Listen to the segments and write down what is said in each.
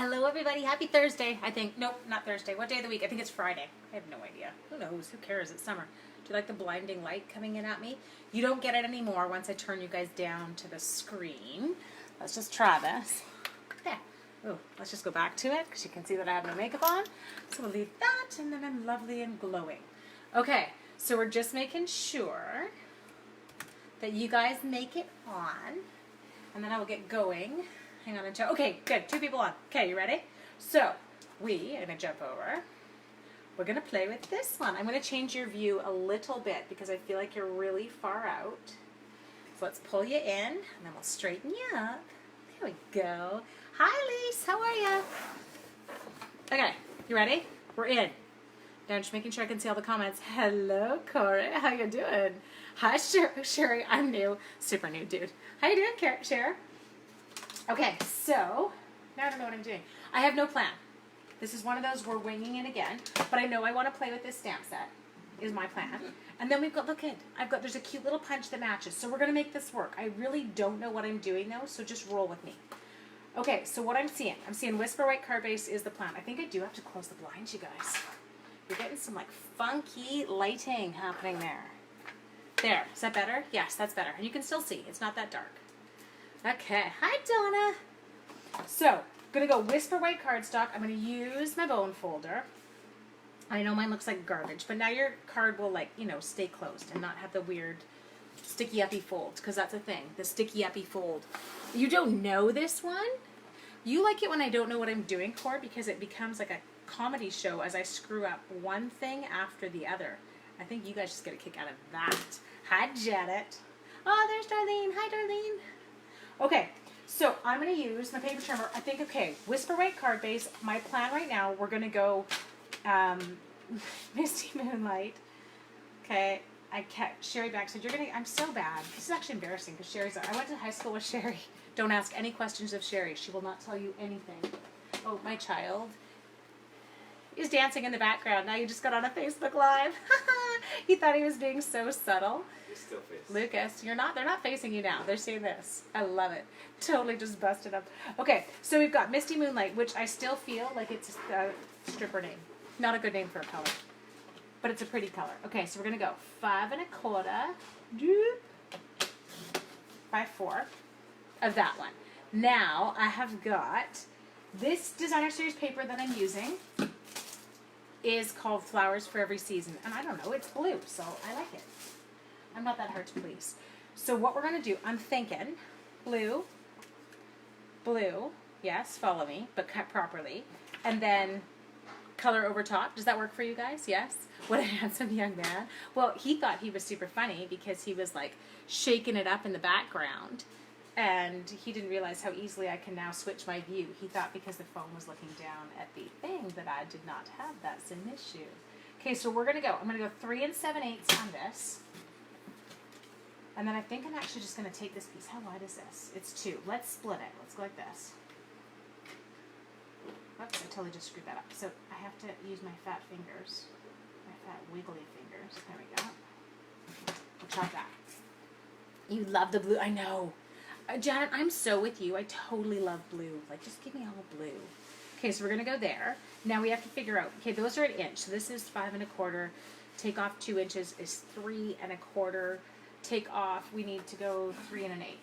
Hello everybody, happy Thursday, I think. Nope, not Thursday. What day of the week? I think it's Friday. I have no idea. Who knows? Who cares? It's summer. Do you like the blinding light coming in at me? You don't get it anymore once I turn you guys down to the screen. Let's just try this. Yeah. Oh, let's just go back to it because you can see that I have no makeup on. So we'll leave that and then I'm lovely and glowing. Okay, so we're just making sure that you guys make it on and then I will get going. Hang on until, okay, good, 2 people on. Okay, you ready? So, I'm going to jump over. We're going to play with this one. I'm going to change your view a little bit because I feel like you're really far out. So let's pull you in, and then we'll straighten you up. There we go. Hi, Lise, how are you? Okay, you ready? We're in. Now I'm just making sure I can see all the comments. Hello, Corey, how you doing? Hi, Sherry, I'm new. Super new, dude. How you doing, Sherry? Okay, so, now I don't know what I'm doing. I have no plan. This is one of those, we're winging it again, but I know I want to play with this stamp set, is my plan. And then we've got, look at, there's a cute little punch that matches, so we're going to make this work. I really don't know what I'm doing though, so just roll with me. Okay, so what I'm seeing Whisper White card base is the plan. I think I do have to close the blinds, you guys. You're getting some like funky lighting happening there. There, is that better? Yes, that's better. And you can still see, it's not that dark. Okay, hi Donna. So, I'm going to go Whisper White cardstock. I'm going to use my bone folder. I know mine looks like garbage, but now your card will like, you know, stay closed and not have the weird sticky uppy folds, because that's a thing, the sticky uppy fold. You don't know this one? You like it when I don't know what I'm doing, Core, because it becomes like a comedy show as I screw up one thing after the other. I think you guys just get a kick out of that. Hi Janet. Oh, there's Darlene. Hi Darlene. Okay, so I'm going to use my paper trimmer. I think, okay, Whisper White card base. My plan right now, we're going to go Misty Moonlight. Okay, I kept Sherry back. So you're going to, I'm so bad. This is actually embarrassing because Sherry's, I went to high school with Sherry. Don't ask any questions of Sherry. She will not tell you anything. Oh, my child is dancing in the background. Now you just got on a Facebook Live. He thought he was being so subtle. Still face. Lucas, they're not facing you now. They're saying this. I love it. Totally just busted up. Okay, so we've got Misty Moonlight, which I still feel like it's a stripper name. Not a good name for a color, but it's a pretty color. Okay, so we're going to go 5 1/4 by 4 of that one. Now I have got this designer series paper that I'm using is called Flowers for Every Season. And I don't know, it's blue, so I like it. I'm not that hard to please. So what we're going to do, I'm thinking blue, yes, follow me, but cut properly, and then color over top. Does that work for you guys? Yes? What a handsome young man. Well, he thought he was super funny because he was like shaking it up in the background, and he didn't realize how easily I can now switch my view. He thought because the phone was looking down at the thing that I did not have. That's an issue. Okay, so we're going to go. I'm going to go 3 7/8 on this. And then I think I'm actually just going to take this piece. How wide is this? It's 2. Let's split it. Let's go like this. Oops, I totally just screwed that up. So I have to use my fat fingers. My fat wiggly fingers. There we go. We'll chop that. You love the blue. I know. Janet, I'm so with you. I totally love blue. Like, just give me all blue. Okay, so we're going to go there. Now we have to figure out. Okay, those are an inch. So this is 5 1/4. Take off 2 inches is 3 1/4. Take off, we need to go 3 1/8.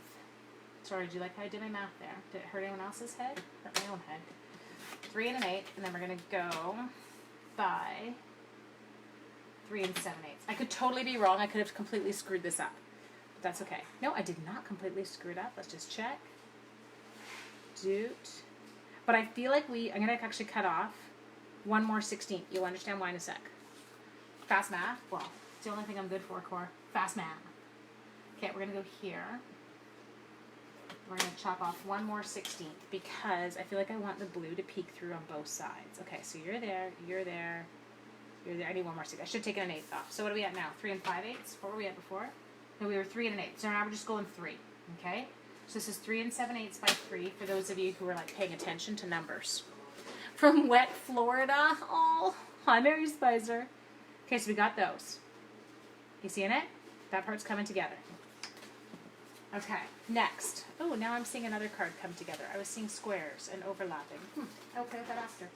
Sorry, do you like how I did my math there? Did it hurt anyone else's head? Hurt my own head. 3 1/8, and then we're going to go by 3 7/8. I could totally be wrong. I could have completely screwed this up. But that's okay. No, I did not completely screw it up. Let's just check. Doot. But I feel like I'm going to actually cut off 1 more 16th. You'll understand why in a sec. Fast math? Well, it's the only thing I'm good for, Core. Fast math. Okay, we're going to go here. We're going to chop off 1 more 16th because I feel like I want the blue to peek through on both sides. Okay, so you're there, you're there, you're there. I need 1 more 16th. I should have taken an 1/8 off. So what are we at now? 3 5/8? What were we at before? No, we were 3 1/8. So now we're just going 3. Okay? So this is 3 7/8 by 3 for those of you who are like paying attention to numbers. From wet Florida. Oh, hi Mary Spicer. Okay, so we got those. You seeing it? That part's coming together. Okay, next. Oh, now I'm seeing another card come together. I was seeing squares and overlapping. Okay, that after.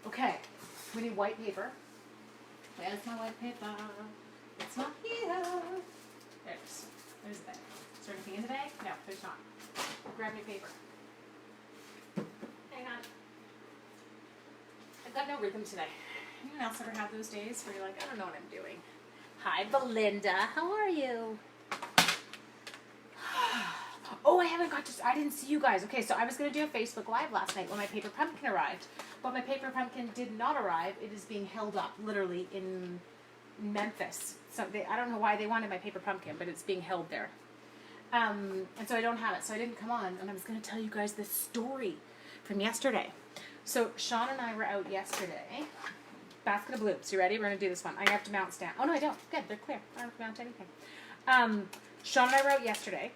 Okay, we need white paper. Where's my white paper? It's not here. There it is. There's the bag. Is there anything in the bag? No, there's not. Grab your paper. Hang on. I've got no rhythm today. Anyone else ever have those days where you're like, I don't know what I'm doing? Hi, Belinda. How are you? Oh, I didn't see you guys. Okay, so I was going to do a Facebook Live last night when my paper pumpkin arrived. But my paper pumpkin did not arrive. It is being held up, literally, in Memphis. So I don't know why they wanted my paper pumpkin, but it's being held there. And so I don't have it. So I didn't come on. And I was going to tell you guys this story from yesterday. So Sean and I were out yesterday. Basket of bloops. You ready? We're going to do this one. I have to mount stand. Oh, no, I don't. Good. They're clear. I don't have to mount anything. Sean and I were out yesterday,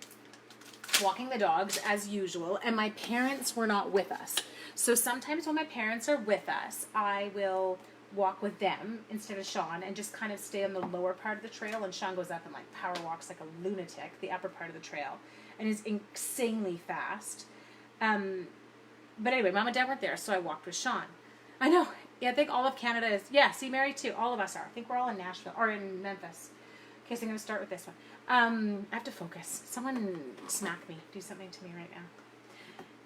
walking the dogs as usual, and my parents were not with us. So sometimes when my parents are with us, I will walk with them instead of Sean and just kind of stay on the lower part of the trail, and Sean goes up and like power walks like a lunatic the upper part of the trail and is insanely fast. But anyway, Mom and Dad weren't there, so I walked with Sean. I know. Yeah, I think all of Canada is. Yeah, see, Mary too. All of us are. I think we're all in Nashville or in Memphis. Okay, so I'm going to start with this one. I have to focus. Someone smack me. Do something to me right now.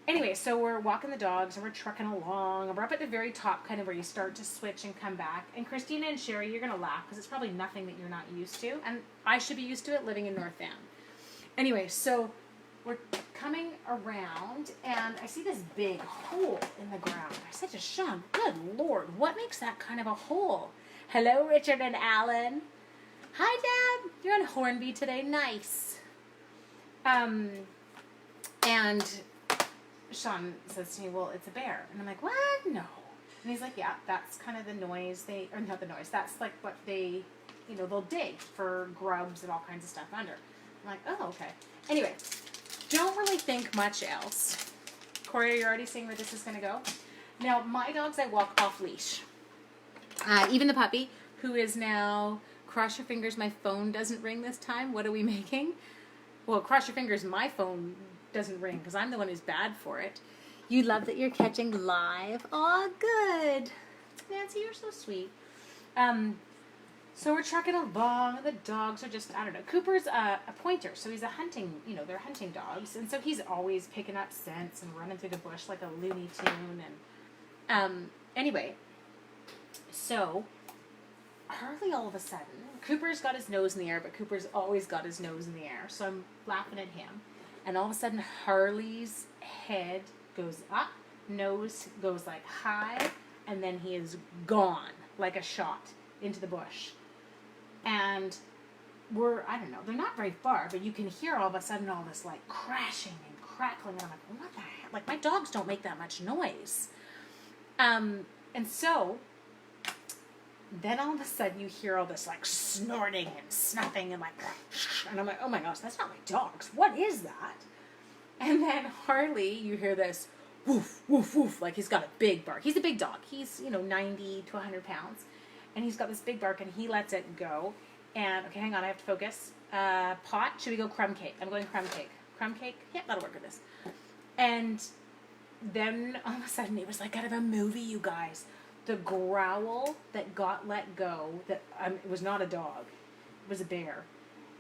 Anyway, so we're walking the dogs and we're trucking along. And we're up at the very top, kind of where you start to switch and come back. And Christina and Sherry, you're going to laugh because it's probably nothing that you're not used to. And I should be used to it living in North Van. Anyway, so we're coming around and I see this big hole in the ground. I said to Sean, good Lord, what makes that kind of a hole? Hello, Richard and Alan. Hi, Dad. You're on Hornby today. Nice. And Sean says to me, well, it's a bear. And I'm like, what? No. And he's like, yeah, that's kind of the noise or not the noise. That's like what they, they'll dig for grubs and all kinds of stuff under. I'm like, oh, okay. Anyway, don't really think much else. Corey, you're already seeing where this is going to go? Now, my dogs I walk off leash. Even the puppy, who is now... Cross your fingers, my phone doesn't ring this time. What are we making? Well, cross your fingers, my phone doesn't ring because I'm the one who's bad for it. You love that you're catching live. Aw, good. Nancy, you're so sweet. So we're trucking along. The dogs are just, I don't know. Cooper's a pointer, so he's a hunting, they're hunting dogs. And so he's always picking up scents and running through the bush like a Looney Tune. And anyway, so... Harley all of a sudden, Cooper's got his nose in the air, but Cooper's always got his nose in the air. So I'm laughing at him. And all of a sudden, Harley's head goes up, nose goes like high, and then he is gone like a shot into the bush. And I don't know, they're not very far, but you can hear all of a sudden all this like crashing and crackling. And I'm like, what the heck? Like, my dogs don't make that much noise. And so... Then all of a sudden you hear all this like snorting and snuffing and like, and I'm like, oh my gosh, that's not my dogs. What is that? And then Harley, you hear this woof, woof, woof, like he's got a big bark. He's a big dog. He's, 90 to 100 pounds. And he's got this big bark and he lets it go. And, okay, hang on, I have to focus. Pot, should we go crumb cake? I'm going crumb cake. Crumb cake? Yeah, that'll work with this. And then all of a sudden it was like out of a movie, you guys. The growl that got let go, that it was not a dog, it was a bear,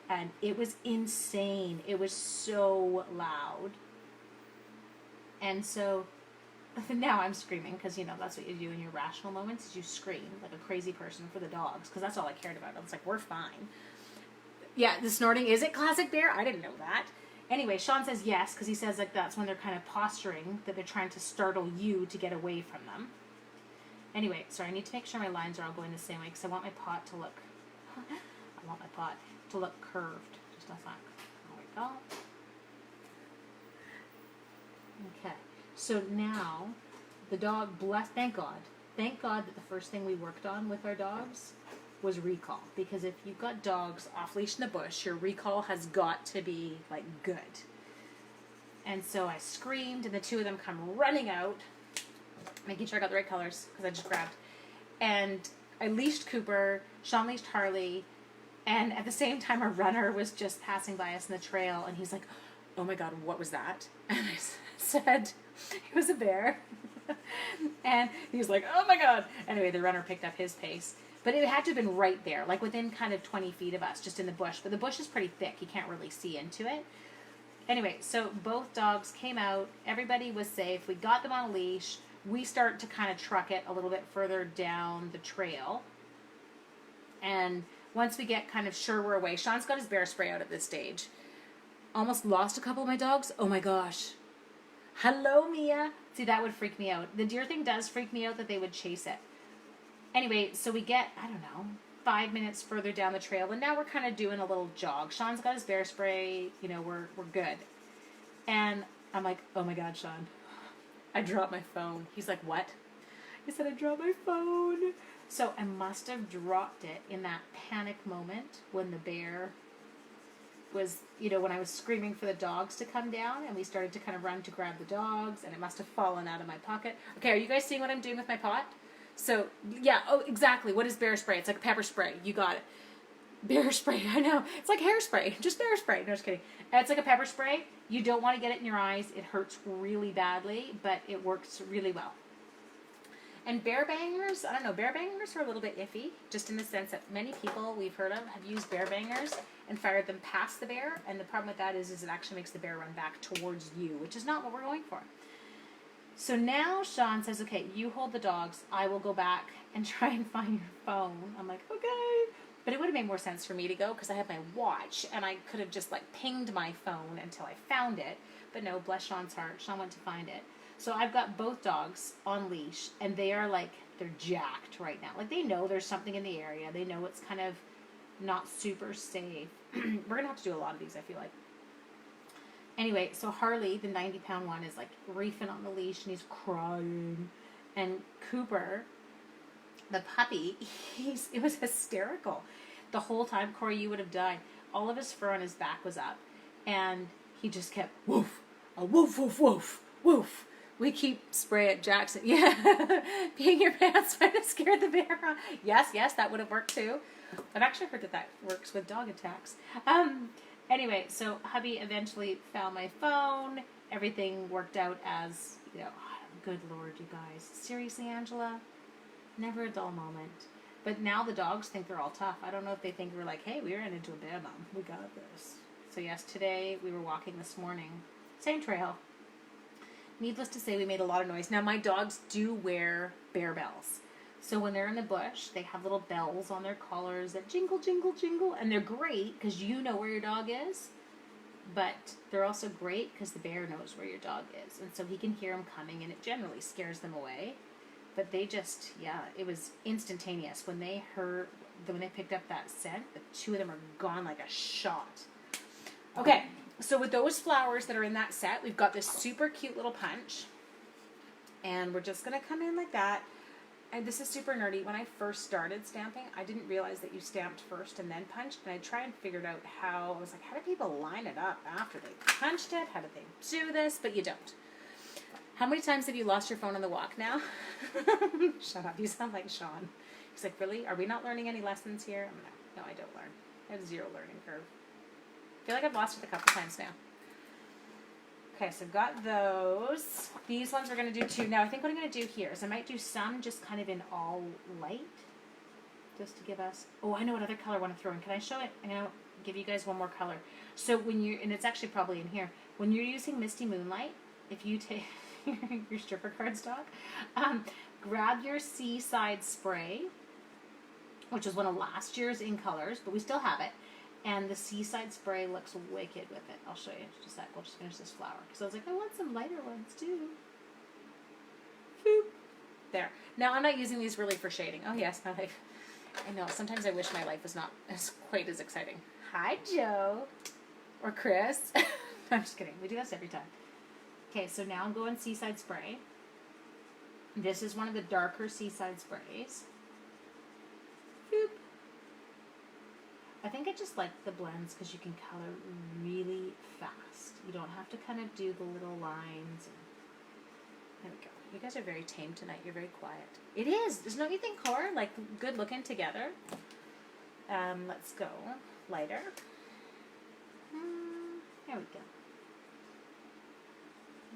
and it was insane. It was so loud, and so now I'm screaming because that's what you do in your rational moments, is you scream like a crazy person for the dogs, because that's all I cared about. I was like, we're fine. Yeah, the snorting, is it classic bear? I didn't know that. Anyway, Sean says yes, because he says like that's when they're kind of posturing, that they're trying to startle you to get away from them. Anyway, sorry, I need to make sure my lines are all going the same way because I want my pot to look, curved, just like that. There we go. Okay, so now the dog, thank God that the first thing we worked on with our dogs was recall. Because if you've got dogs off leash in the bush, your recall has got to be like good. And so I screamed and the two of them come running out, making sure I got the right colors, because I just grabbed. And I leashed Cooper, Sean leashed Harley, and at the same time a runner was just passing by us in the trail, and he's like, oh my God, what was that? And I said, it was a bear. And he was like, oh my God. Anyway, the runner picked up his pace. But it had to have been right there, like within kind of 20 feet of us, just in the bush. But the bush is pretty thick. You can't really see into it. Anyway, so both dogs came out. Everybody was safe. We got them on a leash. We start to kind of truck it a little bit further down the trail. And once we get kind of sure we're away, Sean's got his bear spray out at this stage. Almost lost a couple of my dogs. Oh my gosh. Hello, Mia. See, that would freak me out. The deer thing does freak me out that they would chase it. Anyway, so we get, I don't know, 5 minutes further down the trail, and now we're kind of doing a little jog. Sean's got his bear spray. You know, we're good. And I'm like, oh my God, Sean, I dropped my phone. He's like, what? I said, I dropped my phone. So I must have dropped it in that panic moment when the bear was, you know, when I was screaming for the dogs to come down, and we started to kind of run to grab the dogs, and it must have fallen out of my pocket. Okay, are you guys seeing what I'm doing with my pot? So, yeah, oh, exactly. What is bear spray? It's like pepper spray. You got it. Bear spray, I know. It's like hairspray, just bear spray. No, just kidding. It's like a pepper spray. You don't want to get it in your eyes. It hurts really badly, but it works really well. And bear bangers, I don't know, bear bangers are a little bit iffy, just in the sense that many people we've heard of have used bear bangers and fired them past the bear, and the problem with that is it actually makes the bear run back towards you, which is not what we're going for. So now Sean says, okay, you hold the dogs, I will go back and try and find your phone. I'm like, okay. But it would have made more sense for me to go because I have my watch, and I could have just like pinged my phone until I found it. But no, bless Sean's heart, Sean went to find it. So I've got both dogs on leash, and they are like, they're jacked right now. Like, they know there's something in the area. They know it's kind of not super safe. We're going to have to do a lot of these, I feel like. Anyway, so Harley, the 90-pound one, is like reefing on the leash, and he's crying. And Cooper, the puppy, it was hysterical. The whole time, Corey, you would have died. All of his fur on his back was up, and he just kept, woof, a woof, woof, woof, woof. We keep spray at Jackson. Yeah, peeing your pants trying to scare the bear off. Yes, that would have worked too. I've actually heard that works with dog attacks. Anyway, so hubby eventually found my phone. Everything worked out as, you know, good Lord, you guys. Seriously, Angela? Never a dull moment. But now the dogs think they're all tough. I don't know if they think we're like, hey, we ran into a bear, Mom. We got this. So yes, today we were walking this morning. Same trail. Needless to say, we made a lot of noise. Now, my dogs do wear bear bells. So when they're in the bush, they have little bells on their collars that jingle, jingle, jingle. And they're great because you know where your dog is. But they're also great because the bear knows where your dog is. And so he can hear them coming, and it generally scares them away. But they just, yeah, it was instantaneous. When they picked up that scent, the two of them are gone like a shot. Okay. So with those flowers that are in that set, we've got this super cute little punch. And we're just going to come in like that. And this is super nerdy. When I first started stamping, I didn't realize that you stamped first and then punched. And I tried and figured out how, I was like, how do people line it up after they punched it? How did they do this? But you don't. How many times have you lost your phone on the walk now? Shut up. You sound like Sean. He's like, really? Are we not learning any lessons here? No, I don't learn. I have zero learning curve. I feel like I've lost it a couple times now. Okay, so I've got those. These ones we're going to do too. Now, I think what I'm going to do here is I might do some just kind of in all light. Just to give us... Oh, I know what other color I want to throw in. Can I show it? I'm going to give you guys one more color. So when you're... And it's actually probably in here. When you're using Misty Moonlight, if you take your stripper cardstock, grab your Seaside Spray, which was one of last year's in colors, but we still have it. And the Seaside Spray looks wicked with it. I'll show you in just a sec. We'll just finish this flower. Because I was like, I want some lighter ones too. Boop. There. Now, I'm not using these really for shading. Oh, yes, my life. I know. Sometimes I wish my life was not quite as exciting. Hi, Joe. Or Chris. I'm just kidding. We do this every time. Okay, so now I'm going Seaside Spray. This is one of the darker Seaside Sprays. Boop. I think I just like the blends because you can color really fast. You don't have to kind of do the little lines. There we go. You guys are very tame tonight. You're very quiet. It is. Don't you think, Cora? Like, good looking together. Let's go lighter. There we go.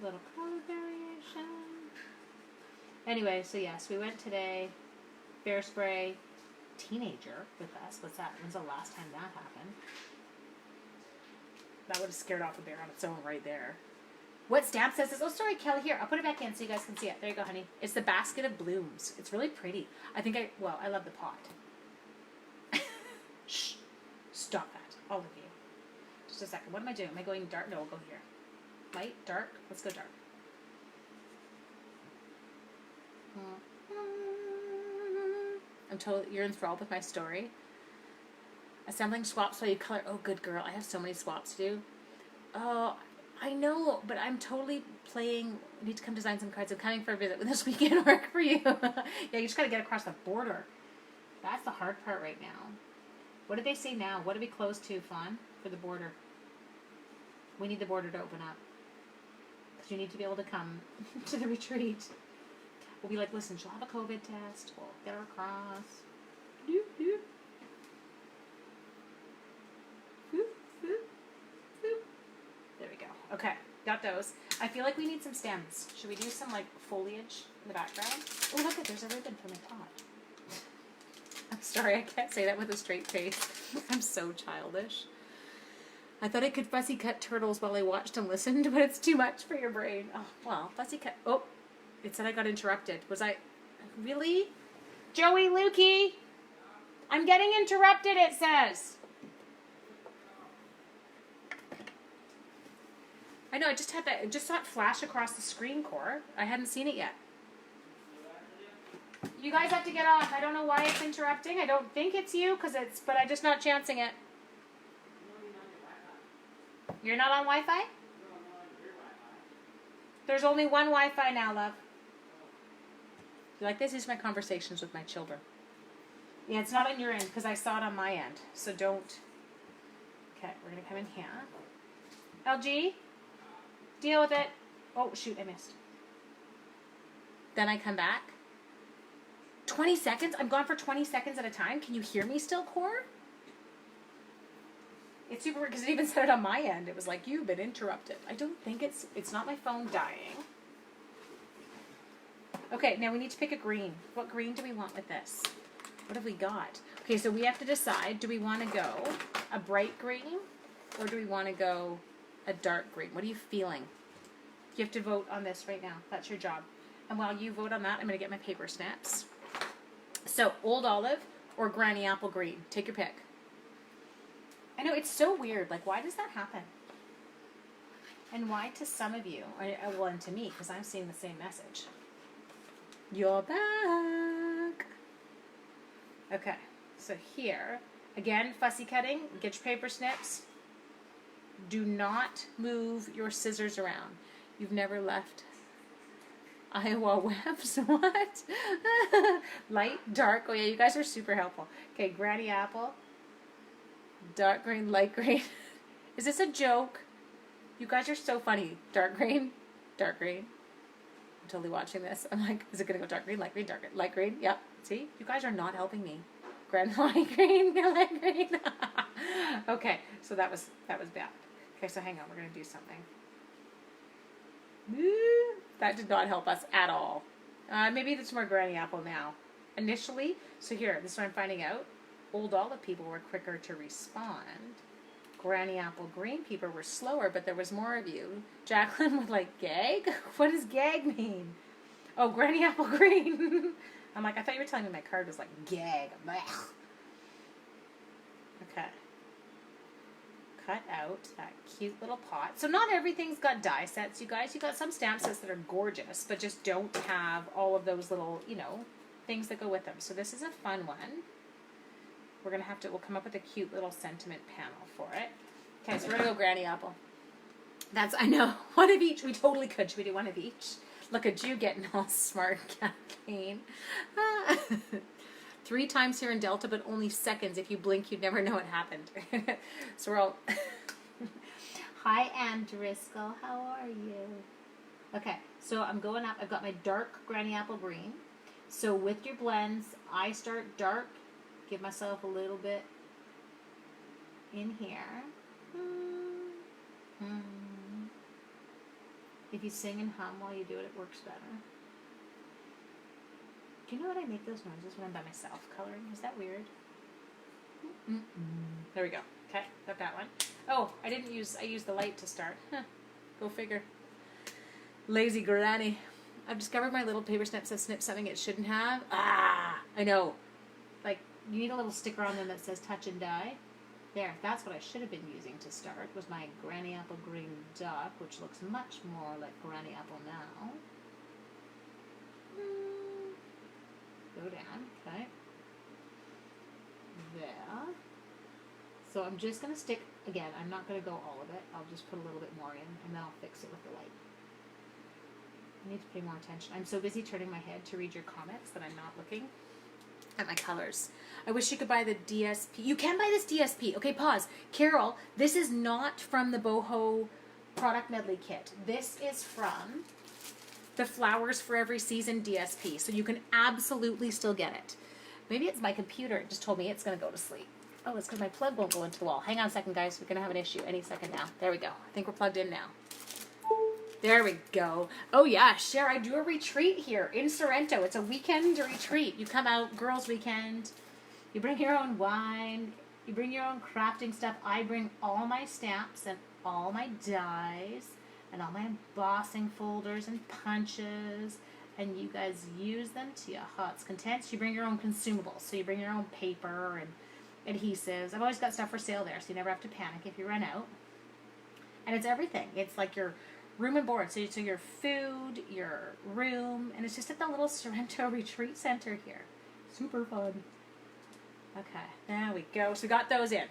Little color variation. Anyway, so yes, we went today. Bear spray. Teenager with us. What's that? When's the last time that happened? That would have scared off a bear on its own right there. What stamp says this? Oh, sorry, Kelly. Here, I'll put it back in so you guys can see it. There you go, honey. It's the basket of blooms. It's really pretty. I love the pot. Shh. Stop that. All of you. Just a second. What am I doing? Am I going dark? No, we'll go here. Light, dark. Let's go dark. I'm totally, you're enthralled with my story. Assembling swaps while you color. Oh, good girl. I have so many swaps to do. Oh, I know, but I'm totally playing. I need to come design some cards. I'm coming for a visit. Will this weekend work for you? Yeah, you just got to get across the border. That's the hard part right now. What did they say now? What are we close to, Fawn, for the border? We need the border to open up. Because you need to be able to come to the retreat. We'll be like, listen, she'll have a COVID test. We'll get her across. Doop, doop. There we go. Okay, got those. I feel like we need some stems. Should we do some like foliage in the background? Oh, look, there's a ribbon for my pot. I'm sorry, I can't say that with a straight face. I'm so childish. I thought I could fussy cut turtles while I watched and listened, but it's too much for your brain. Oh, well, fussy cut. Oh, it said I got interrupted. Was I? Really? Joey Lukey? I'm getting interrupted, it says. I know, I just had that. I just saw it flash across the screen, Core. I hadn't seen it yet. You guys have to get off. I don't know why it's interrupting. I don't think it's you, but I'm just not chancing it. You're not on Wi-Fi? There's only one Wi-Fi now, love. You like this? These are my conversations with my children. Yeah, it's not on your end, because I saw it on my end. So don't. Okay, we're going to come in here. LG? Deal with it. Oh, shoot, I missed. Then I come back. 20 seconds? I'm gone for 20 seconds at a time. Can you hear me still, Core? It's super weird because it even said it on my end. It was like, you've been interrupted. I don't think it's not my phone dying. Okay, now we need to pick a green. What green do we want with this? What have we got? Okay, so we have to decide, do we want to go a bright green or do we want to go a dark green? What are you feeling? You have to vote on this right now. That's your job. And while you vote on that, I'm going to get my paper snaps. So, Old Olive or Granny Apple Green. Take your pick. I know, it's so weird. Like, why does that happen? And why to some of you? Well, and to me, because I'm seeing the same message. You're back. Okay, so here, again, fussy cutting. Get your paper snips. Do not move your scissors around. You've never left Iowa webs. What? Light, dark. Oh yeah, you guys are super helpful. Okay, Granny Apple. Dark green, light green. Is this a joke? You guys are so funny. Dark green, dark green. I'm totally watching this. I'm like, is it gonna go dark green, light green, dark green, light green? Yep. See, you guys are not helping me. Grand light green, light green. Okay, so that was bad. Okay, so hang on, we're gonna do something. That did not help us at all. Maybe it's more Granny Apple now. Initially, so here, this is what I'm finding out. Old Olive people were quicker to respond. Granny Apple Green people were slower, but there was more of you. Jacqueline would like, gag? What does gag mean? Oh, Granny Apple Green. I'm like, I thought you were telling me my card was like gag. Blech. Okay. Cut out that cute little pot. So not everything's got die sets, you guys. You got some stamp sets that are gorgeous, but just don't have all of those little, things that go with them. So this is a fun one. We're going to we'll come up with a cute little sentiment panel for it. Okay, so we're going to go Granny Apple. I know. One of each. We totally could. Should we do one of each? Look at you getting all smart, Kathleen. 3 times here in Delta, but only seconds. If you blink, you'd never know what happened. So we're all... Hi, Ann Driscoll. How are you? Okay, so I'm going up. I've got my dark Granny Apple Green. So with your blends, I start dark. Give myself a little bit in here. If you sing and hum while you do it, it works better. Do you know what I make those noises when I'm by myself coloring? Is that weird? There we go. Okay, got that one. Oh, I used the light to start. Huh. Go figure. Lazy granny. I've discovered my little paper snips have snipped something it shouldn't have. Ah, I know. Like, you need a little sticker on them that says touch and die. There, that's what I should have been using to start, was my Granny Apple Green Duck, which looks much more like Granny Apple now. Go down, okay. There. So I'm just going to stick, again, I'm not going to go all of it. I'll just put a little bit more in, and then I'll fix it with the light. I need to pay more attention. I'm so busy turning my head to read your comments that I'm not looking at my colors. I wish you could buy the DSP. You can buy this DSP. Okay, pause. Carol, this is not from the Boho product medley kit. This is from the Flowers for Every Season DSP. So you can absolutely still get it. Maybe it's my computer. It just told me it's going to go to sleep. Oh, it's because my plug won't go into the wall. Hang on a second, guys. We're going to have an issue any second now. There we go. I think we're plugged in now. There we go. Oh yeah, Cher, I do a retreat here in Sorrento. It's a weekend retreat. You come out, girls' weekend. You bring your own wine. You bring your own crafting stuff. I bring all my stamps and all my dies and all my embossing folders and punches. And you guys use them to your heart's content. You bring your own consumables. So you bring your own paper and adhesives. I've always got stuff for sale there, so you never have to panic if you run out. And it's everything. It's like your room and board. So your food, your room, and it's just at the little Sorrento Retreat Center here. Super fun. Okay, there we go. So we got those in.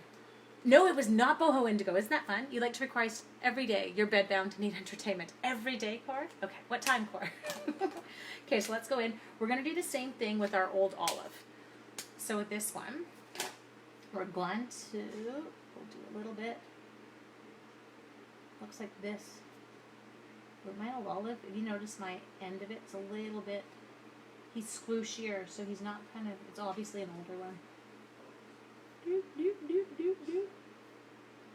No, it was not Boho Indigo. Isn't that fun? You like to request every day. You're bedbound to need entertainment. Every day, Cor? Okay, what time, Cor? Okay, so let's go in. We're going to do the same thing with our Old Olive. So with this one, we're going to, we'll do a little bit. Looks like this. With my Old Olive, if you notice my end of it's a little bit, he's squishier, so he's not kind of, it's obviously an older one. Doop, doop, doop, doop, doop.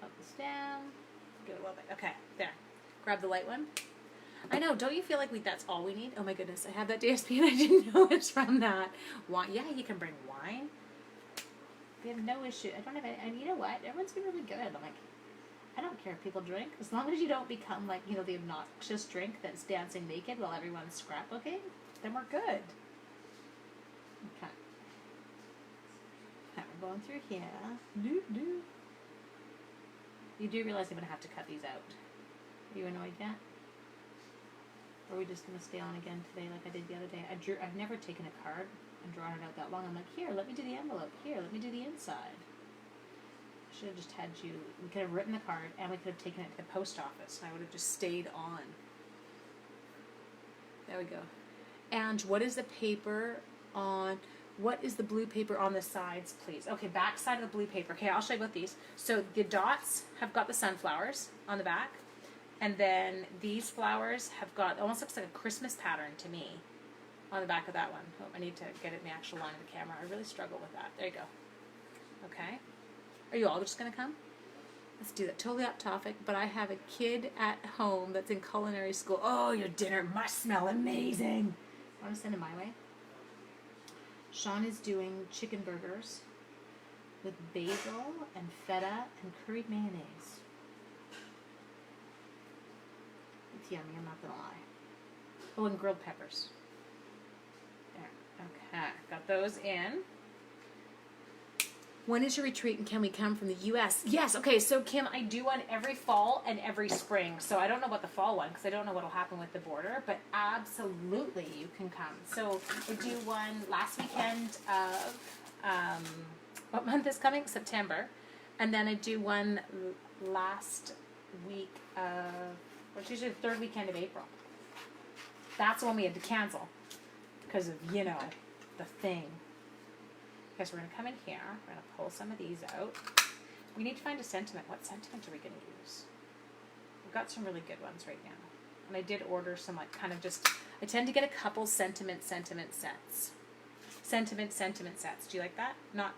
Up this down. Do it a little bit. Okay, there. Grab the light one. I know, don't you feel like that's all we need? Oh my goodness, I have that DSP and I didn't know it's from that. Wine. Yeah, you can bring wine. We have no issue. I don't have any, and you know what? Everyone's been really good. I'm like, I don't care if people drink, as long as you don't become like, you know, the obnoxious drink that's dancing naked while everyone's scrapbooking, then we're good. Okay. Okay, we're going through here. You do realize I'm going to have to cut these out. Are you annoyed yet? Or are we just going to stay on again today like I did the other day? I've never taken a card and drawn it out that long. I'm like, here, let me do the envelope. Here, let me do the inside. Should have just had you, we could have written the card and we could have taken it to the post office and I would have just stayed on. There we go. And what is the paper on, what is the blue paper on the sides, please? Okay, back side of the blue paper. Okay, I'll show you about these. So the dots have got the sunflowers on the back, and then these flowers have got, almost looks like a Christmas pattern to me on the back of that one. Oh, I need to get it in the actual line of the camera. I really struggle with that. There you go. Okay. Are you all just going to come? Let's do that. Totally off topic, but I have a kid at home that's in culinary school. Oh, your dinner must smell amazing. Want to send it my way? Sean is doing chicken burgers with basil and feta and curried mayonnaise. It's yummy, I'm not going to lie. Oh, and grilled peppers. There. Okay, got those in. When is your retreat and can we come from the U.S.? Yes, okay, so Kim, I do one every fall and every spring. So I don't know about the fall one because I don't know what will happen with the border, but absolutely you can come. So I do one last weekend of, what month is coming? September. And then I do one last week of, which is usually the third weekend of April. That's the one we had to cancel because of, you know, the thing. Okay, so we're going to come in here. We're going to pull some of these out. We need to find a sentiment. What sentiment are we going to use? We've got some really good ones right now. And I did order some, like, kind of just, I tend to get a couple sentiment sets. Sentiment sets. Do you like that? Not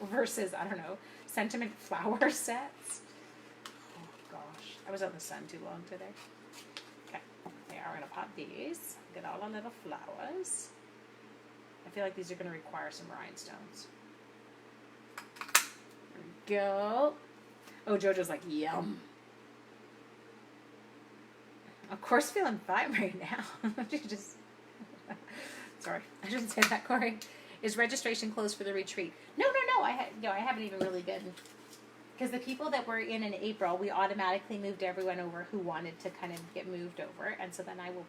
versus, I don't know, sentiment flower sets. Oh, gosh. I was out in the sun too long today. there. We're going to pop these. Get all our little flowers. I feel like these are going to require some rhinestones. There we go. Oh, Jojo's like, yum. Of course, feeling fine right now. Sorry, I shouldn't say that, Corey. Is registration closed for the retreat? No. I haven't even really been. Because the people that were in April, we automatically moved everyone over who wanted to kind of get moved over. And so then you'll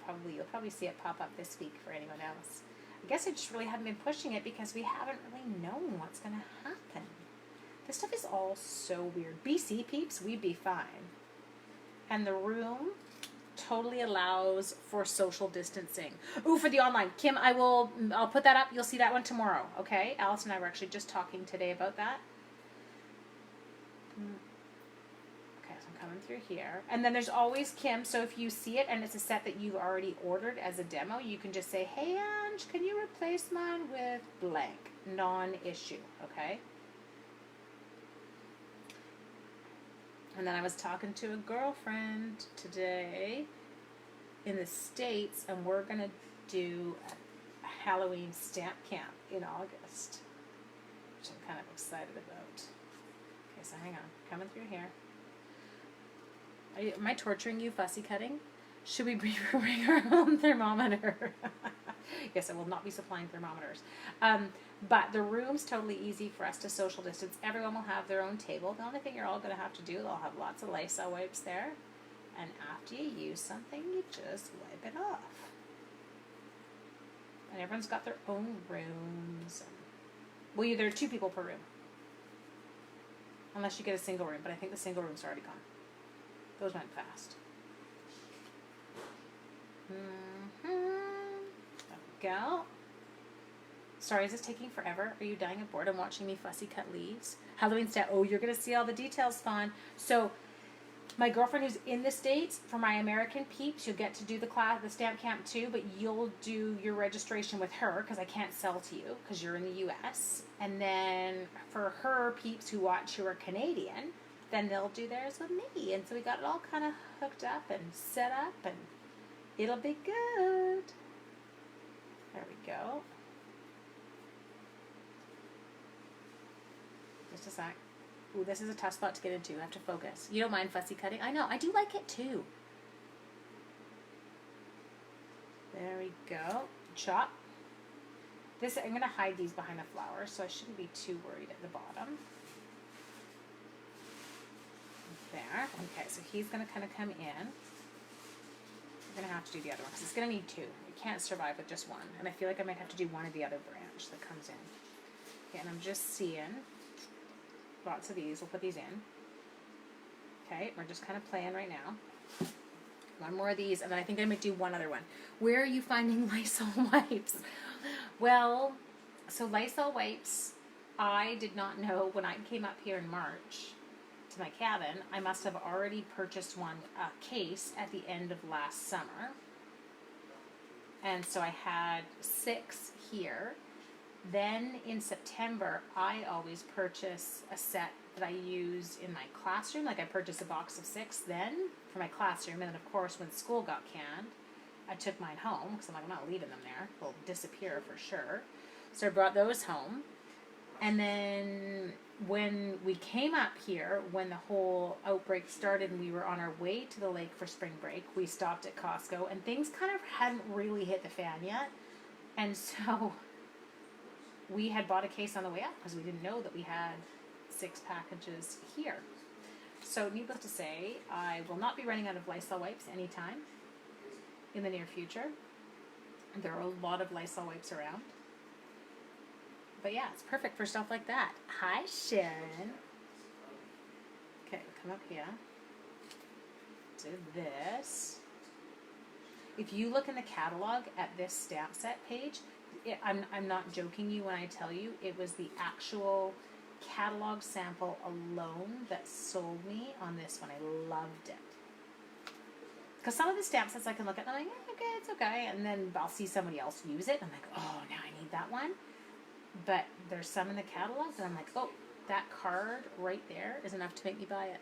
probably see it pop up this week for anyone else. I guess I just really haven't been pushing it because we haven't really known what's going to happen. This stuff is all so weird. BC peeps, we'd be fine. And the room totally allows for social distancing. Ooh, for the online. Kim, I'll put that up. You'll see that one tomorrow. Okay? Alice and I were actually just talking today about that. Okay, so I'm coming through here. And then there's always Kim. So if you see it and it's a set that you've already ordered as a demo, you can just say, hey, Ange, can you replace mine with blank? Non-issue. Okay? And then I was talking to a girlfriend today in the States, and we're going to do a Halloween stamp camp in August, which I'm kind of excited about. Okay, so hang on. Coming through here. Am I torturing you, fussy cutting? Should we bring our own thermometer? Yes, I will not be supplying thermometers. But the room's totally easy for us to social distance. Everyone will have their own table. The only thing you're all going to have to do, they'll have lots of Lysol wipes there. And after you use something, you just wipe it off. And everyone's got their own rooms. Well, there are 2 people per room. Unless you get a single room, but I think the single room's already gone. Those went fast. There we go. Sorry, is this taking forever? Are you dying of boredom watching me fussy cut leaves? Halloween stamp. Oh, you're going to see all the details, Fawn. So, my girlfriend who's in the States, for my American peeps, you'll get to do the stamp camp too, but you'll do your registration with her because I can't sell to you because you're in the U.S. And then for her peeps who watch who are Canadian, then they'll do theirs with me. And so we got it all kind of hooked up and set up, and it'll be good. There we go. Just a sec. Ooh, this is a tough spot to get into. I have to focus. You don't mind fussy cutting? I know. I do like it too. There we go. Chop. This, I'm going to hide these behind the flowers, so I shouldn't be too worried at the bottom. There. Okay, so he's going to kind of come in. We're going to have to do the other one, because it's going to need 2. We can't survive with just one. And I feel like I might have to do one of the other branch that comes in. Okay, and I'm just seeing lots of these. We'll put these in. Okay, we're just kind of playing right now. One more of these, and then I think I'm going to do one other one. Where are you finding Lysol wipes? Well, so Lysol wipes, I did not know when I came up here in March to my cabin. I must have already purchased a case at the end of last summer. And so I had 6 here. Then in September, I always purchase a set that I use in my classroom. Like I purchased a box of 6 then for my classroom. And then of course when school got canned, I took mine home because I'm like, I'm not leaving them there. They'll disappear for sure. So I brought those home. And then when we came up here, when the whole outbreak started and we were on our way to the lake for spring break, we stopped at Costco and things kind of hadn't really hit the fan yet. And so we had bought a case on the way up because we didn't know that we had 6 packages here. So needless to say, I will not be running out of Lysol wipes anytime in the near future. There are a lot of Lysol wipes around. But yeah, it's perfect for stuff like that. Hi, Sharon. Okay, come up here. Do this. If you look in the catalog at this stamp set page, I'm not joking you when I tell you it was the actual catalog sample alone that sold me on this one. I loved it. Because some of the stamp sets I can look at and I'm like, okay, it's okay. And then I'll see somebody else use it. And I'm like, oh, now I need that one. But there's some in the catalog that I'm like, oh, that card right there is enough to make me buy it.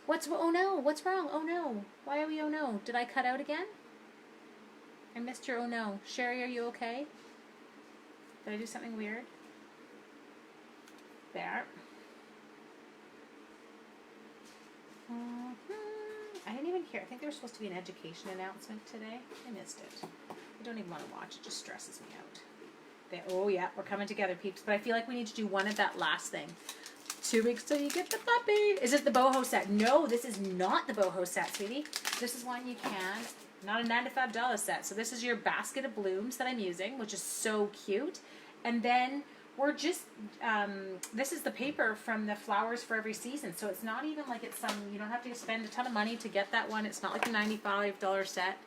Oh no, what's wrong? Oh no, why are we oh no? Did I cut out again? I missed your oh no. Sherry, are you okay? Did I do something weird? There. I didn't even hear. I think there was supposed to be an education announcement today. I missed it. I don't even want to watch. It just stresses me out. Oh yeah, we're coming together, peeps. But I feel like we need to do one of that last thing. 2 weeks till you get the puppy. Is it the boho set? No, this is not the boho set, sweetie. This is one you can. Not a $95 set. So this is your basket of blooms that I'm using, which is so cute. And then we're just, this is the paper from the Flowers for Every Season. So it's not even like it's some, you don't have to spend a ton of money to get that one. It's not like a $95 set.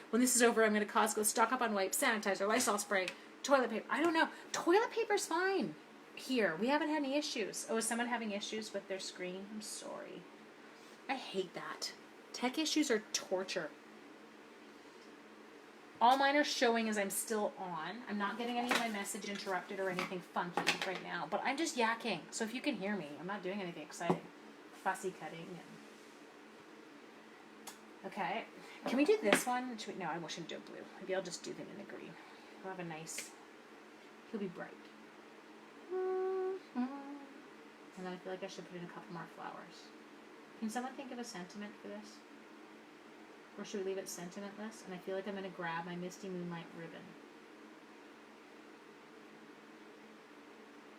When this is over, I'm going to Costco, stock up on wipes, sanitizer, Lysol spray, toilet paper. I don't know. Toilet paper's fine. Here, we haven't had any issues. Oh, is someone having issues with their screen? I'm sorry. I hate that. Tech issues are torture. All mine are showing as I'm still on. I'm not getting any of my message interrupted or anything funky right now, but I'm just yakking. So if you can hear me, I'm not doing anything exciting. Fussy cutting. Okay. Can we do this one? No, I shouldn't do a blue. Maybe I'll just do them in the green. We'll have a nice, he'll be bright. And then I feel like I should put in a couple more flowers. Can someone think of a sentiment for this? Or should we leave it sentimentless? And I feel like I'm going to grab my Misty Moonlight ribbon.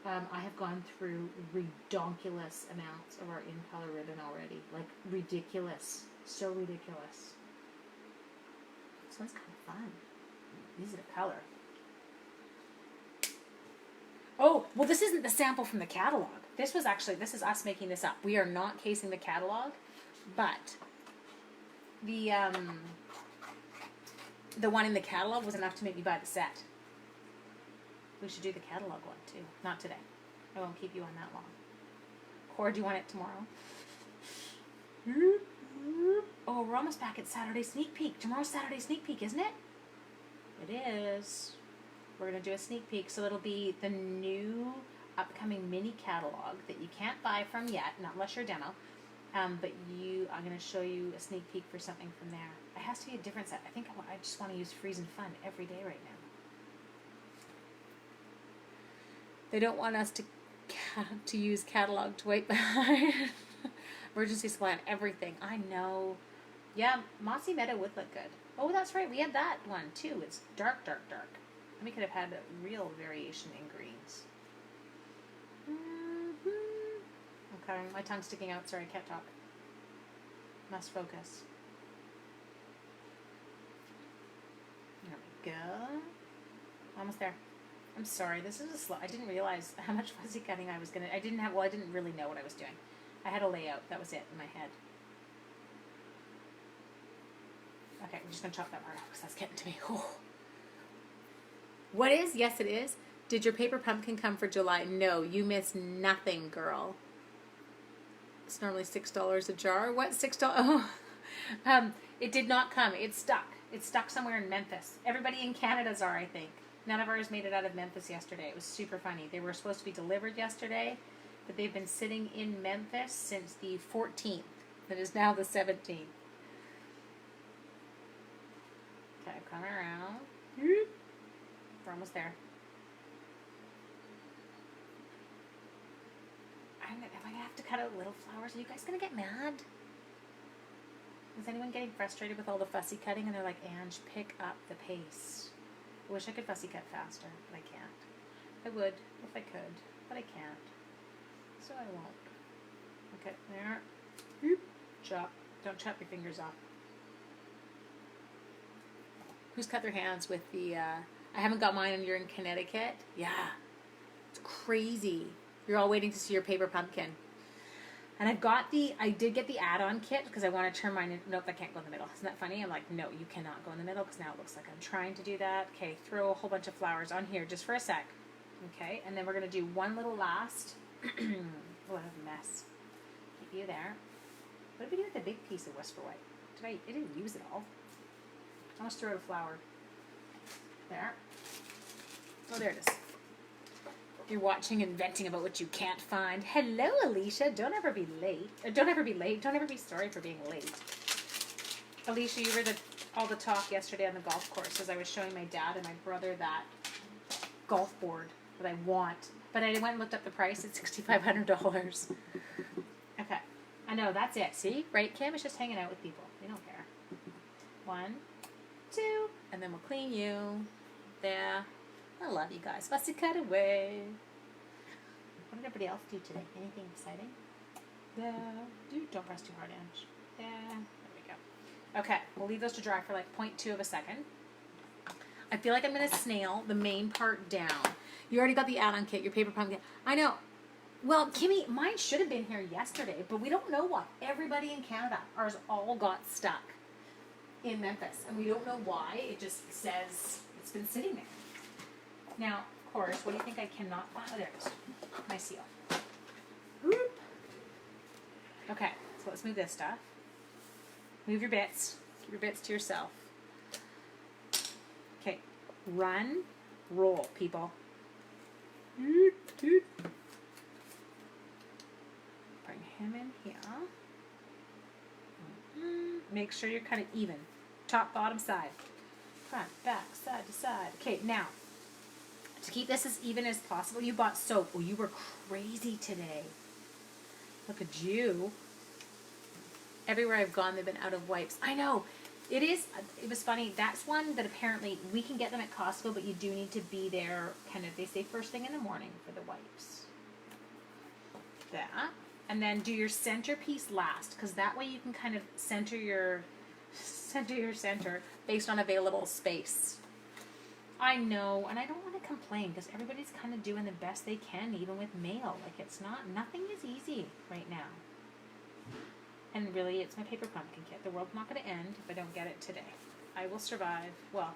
I have gone through redonkulous amounts of our in color ribbon already. Like ridiculous. So ridiculous. This one's kind of fun. These are the color. Oh, well this isn't the sample from the catalog. This is us making this up. We are not casing the catalog, but the one in the catalog was enough to make me buy the set. We should do the catalog one too. Not today. I won't keep you on that long. Or do you want it tomorrow? Oh, we're almost back at Saturday sneak peek. Tomorrow's Saturday sneak peek, isn't it? It is. We're going to do a sneak peek, so it'll be the new upcoming mini catalog that you can't buy from yet, not unless you're a demo. But I'm going to show you a sneak peek for something from there. It has to be a different set. I think I just want to use Freeze and Fun every day right now. They don't want us to use catalog to wait behind. Emergency supply on everything. I know. Yeah, Mossy Meadow would look good. Oh, that's right. We had that one too. It's dark, dark, dark. We could have had a real variation in greens. Okay, my tongue's sticking out. Sorry, I can't talk. Must focus. There we go. Almost there. I'm sorry. This is a slow. I didn't realize how much fuzzy cutting I was gonna. I didn't really know what I was doing. I had a layout. That was it in my head. Okay, we're just gonna chop that part off because that's getting to me. Oh. What is? Yes, it is. Did your paper pumpkin come for July? No, you missed nothing, girl. It's normally $6 a jar. What? $6? Oh, it did not come. It's stuck. It's stuck somewhere in Memphis. Everybody in Canada's are, I think. None of ours made it out of Memphis yesterday. It was super funny. They were supposed to be delivered yesterday, but they've been sitting in Memphis since the 14th. It is now the 17th. Okay, come around. We're almost there. Am I going to have to cut out little flowers? Are you guys going to get mad? Is anyone getting frustrated with all the fussy cutting and they're like, Ange, pick up the pace? I wish I could fussy cut faster, but I can't. I would if I could, but I can't. So I won't. Okay, there. Chop. Don't chop your fingers off. Who's cut their hands with the, I haven't got mine and you're in Connecticut? Yeah. It's crazy. You're all waiting to see your paper pumpkin. And I did get the add-on kit because I want to turn mine in. Nope, I can't go in the middle. Isn't that funny? I'm like, no, you cannot go in the middle because now it looks like I'm trying to do that. Okay, throw a whole bunch of flowers on here just for a sec. Okay, and then we're going to do one little last. Oh, what a mess. Keep you there. What did we do with the big piece of Whisper White? I didn't use it all. I almost threw out a flower. There. Oh, there it is. You're watching and venting about what you can't find. Hello, Alicia. Don't ever be late. Don't ever be late. Don't ever be sorry for being late. Alicia, you were the all the talk yesterday on the golf course as I was showing my dad and my brother that golf board that I want. But I went and looked up the price. It's $6,500. Okay. I know, that's it. See? Right, Kim? It's just hanging out with people. They don't care. 1, 2, and then we'll clean you. There. I love you guys. Fussy cut away. What did everybody else do today? Anything exciting? There. Don't press too hard, Ange. There. There we go. Okay. We'll leave those to dry for like 0.2 of a second. I feel like I'm going to snail the main part down. You already got the add-on kit, your paper pumpkin. I know. Well, Kimmy, mine should have been here yesterday, but we don't know why. Everybody in Canada, ours all got stuck in Memphis, and we don't know why. It just says it's been sitting there. Now, of course, what do you think I cannot... Oh, there it is. My seal. Whoop. Okay, so let's move this stuff. Move your bits. Keep your bits to yourself. Okay, run, roll, people. Bring him in here. Make sure you're kind of even. Top, bottom, side. Front, back, side to side. Okay, now, to keep this as even as possible, you bought soap. Well, you were crazy today. Look at you. Everywhere I've gone, they've been out of wipes. I know. It was funny. That's one that apparently we can get them at Costco, but you do need to be there kind of, they say first thing in the morning for the wipes. That. And then do your centerpiece last, because that way you can kind of center your center based on available space. I know, and I don't want to complain because everybody's kind of doing the best they can, even with mail. Like nothing is easy right now. And really, it's my paper pumpkin kit. The world's not going to end if I don't get it today. I will survive. Well,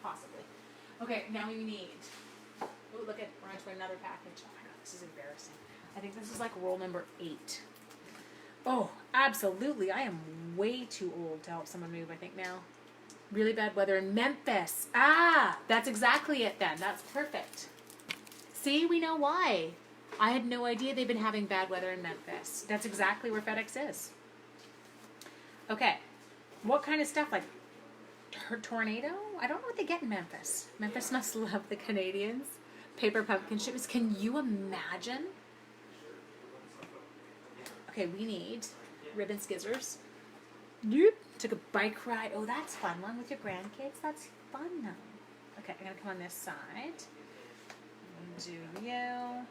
possibly. Okay, now we need... Oh, look at... We're onto another package. Oh my god, this is embarrassing. I think this is like roll number 8. Oh, absolutely. I am way too old to help someone move, I think, now. Really bad weather in Memphis. Ah, that's exactly it then. That's perfect. See, we know why. I had no idea they've been having bad weather in Memphis. That's exactly where FedEx is. Okay, what kind of stuff? Like tornado? I don't know what they get in Memphis. Memphis must love the Canadians. Paper pumpkin shoes. Can you imagine? Okay, we need ribbon skizzers. Yep. Took a bike ride. Oh, that's fun. One with your grandkids. That's fun though. Okay, I'm gonna come on this side. Do you?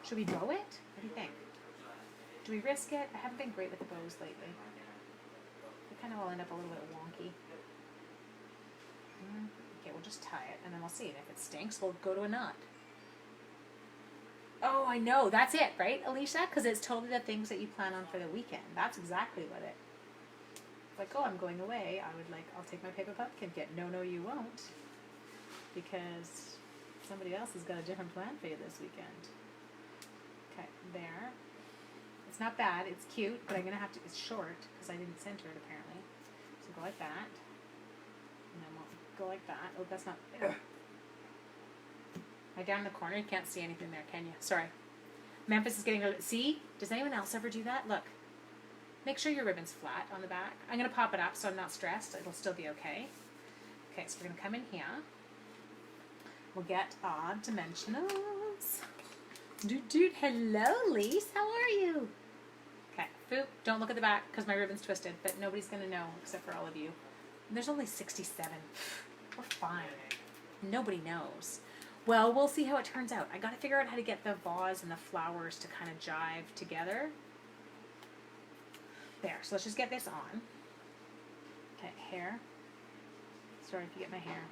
Should we bow it? What do you think? Do we risk it? I haven't been great with the bows lately. They kind of all end up a little bit wonky. Okay, we'll just tie it, and then we'll see. And if it stinks, we'll go to a knot. Oh, I know. That's it, right, Alicia? Because it's totally the things that you plan on for the weekend. That's exactly what it... Like, oh, I'm going away. I'll take my paper pumpkin kit. No, you won't. Because somebody else has got a different plan for you this weekend. Okay, there. It's not bad. It's cute, but I'm going to have to... It's short, because I didn't center it, apparently. So go like that. And then we'll go like that. Oh, that's not... Right down in the corner. You can't see anything there, can you? Sorry. Memphis is getting... See? Does anyone else ever do that? Look. Make sure your ribbon's flat on the back. I'm going to pop it up so I'm not stressed. It'll still be okay. Okay, so we're going to come in here. We'll get our dimensionals. Dude, hello, Lise. How are you? Okay, Foop, don't look at the back because my ribbon's twisted, but nobody's going to know except for all of you. And there's only 67. We're fine. Nobody knows. Well, we'll see how it turns out. I got to figure out how to get the vase and the flowers to kind of jive together. There, so let's just get this on. Okay, hair. Sorry if you get my hair.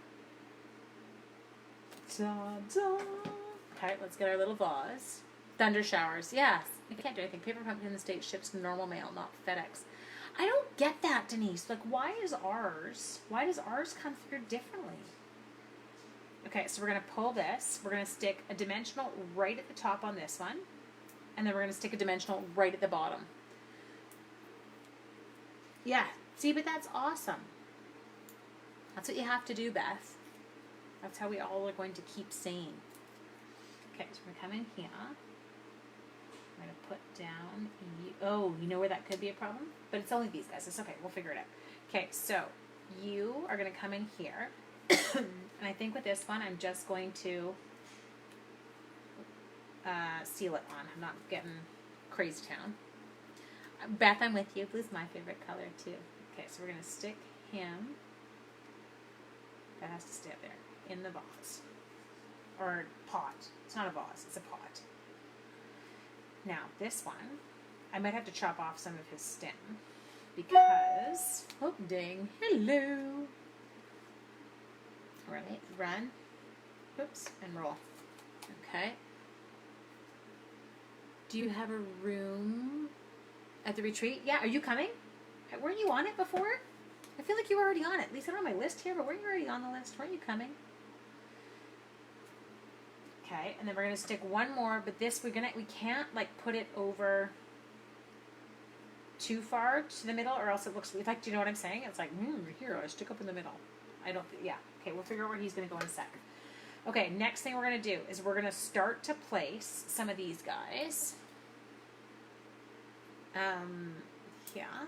Ta-da! Okay, let's get our little vase. Thunder showers, yes. I can't do anything. Paper pumpkin in the States ships normal mail, not FedEx. I don't get that, Denise. Like, why does ours come through differently? Okay, so we're going to pull this. We're going to stick a dimensional right at the top on this one. And then we're going to stick a dimensional right at the bottom. Yeah, see, but that's awesome. That's what you have to do, Beth. That's how we all are going to keep saying. Okay, so we're going to come in here. We're going to put down... Oh, you know where that could be a problem? But it's only these guys. It's okay. We'll figure it out. Okay, so you are going to come in here. And I think with this one, I'm just going to seal it on. I'm not getting crazy town. Beth, I'm with you. Blue's my favorite color too. Okay, so we're going to stick him. That has to stay up there in the vase. Or pot. It's not a vase, it's a pot. Now, this one, I might have to chop off some of his stem because, oh, dang, hello. Right, run, oops, and roll. Okay. Do you have a room at the retreat? Yeah, are you coming? Weren't you on it before? I feel like you were already on it. At least I don't have my list here, but weren't you already on the list? Weren't you coming? Okay, and then we're gonna stick one more, but this we can't like put it over too far to the middle, or else it looks. In fact, do you know what I'm saying? It's like here I stick up in the middle. I don't. Yeah. Okay, we'll figure out where he's gonna go in a sec. Okay, next thing we're gonna do is we're gonna start to place some of these guys. Yeah.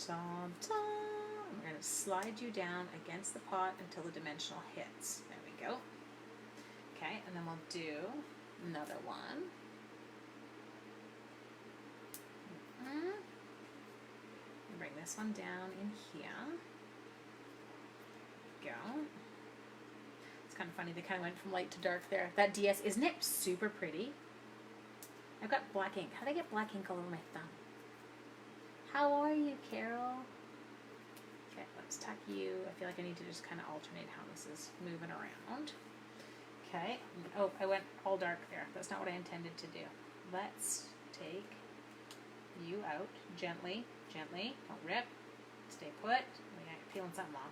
We're gonna slide you down against the pot until the dimensional hits. There we go. Okay, and then we'll do another one. Bring this one down in here. Go. It's kind of funny, they kind of went from light to dark there. That DS, isn't it super pretty? I've got black ink. How did I get black ink all over my thumb? How are you, Carol? Okay, let's tuck you. I feel like I need to just kind of alternate how this is moving around. Okay. Oh, I went all dark there. That's not what I intended to do. Let's take you out gently. Gently. Don't rip. Stay put. I'm peeling something off.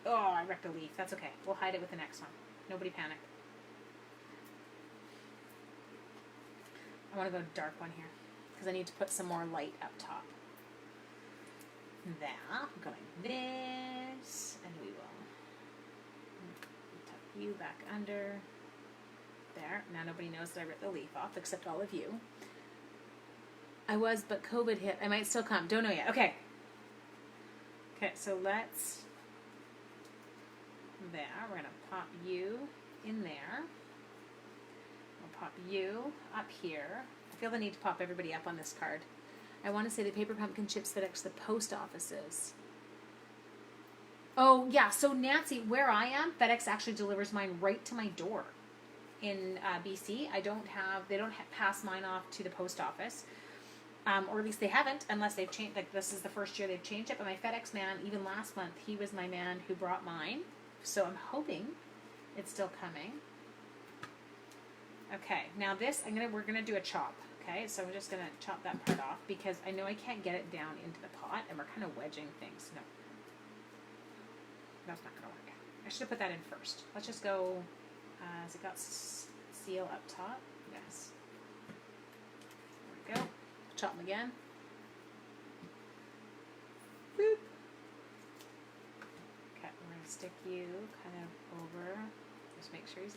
Oh, I ripped a leaf. That's okay. We'll hide it with the next one. Nobody panic. I want to go dark one here because I need to put some more light up top. There. I'm going this, and we will tuck you back under. There. Now nobody knows that I ripped the leaf off except all of you. I was, but COVID hit. I might still come. Don't know yet. Okay. Okay, so let's... There. We're going to pop you in there. We'll pop you up here. I feel the need to pop everybody up on this card. I want to say the paper pumpkin chips FedEx the post offices. Oh, yeah. So, Nancy, where I am, FedEx actually delivers mine right to my door. In BC, they don't pass mine off to the post office. Or at least they haven't, unless they've changed. Like, this is the first year they've changed it. But my FedEx man, even last month, he was my man who brought mine. So I'm hoping it's still coming. Okay, now this, we're gonna do a chop. Okay, so I'm just gonna chop that part off because I know I can't get it down into the pot, and we're kind of wedging things. No, that's not gonna work. I should have put that in first. Let's just go. Has it got seal up top? Yes. There we go. Chop them again. Boop. Okay, we're going to stick you kind of over. Just make sure he's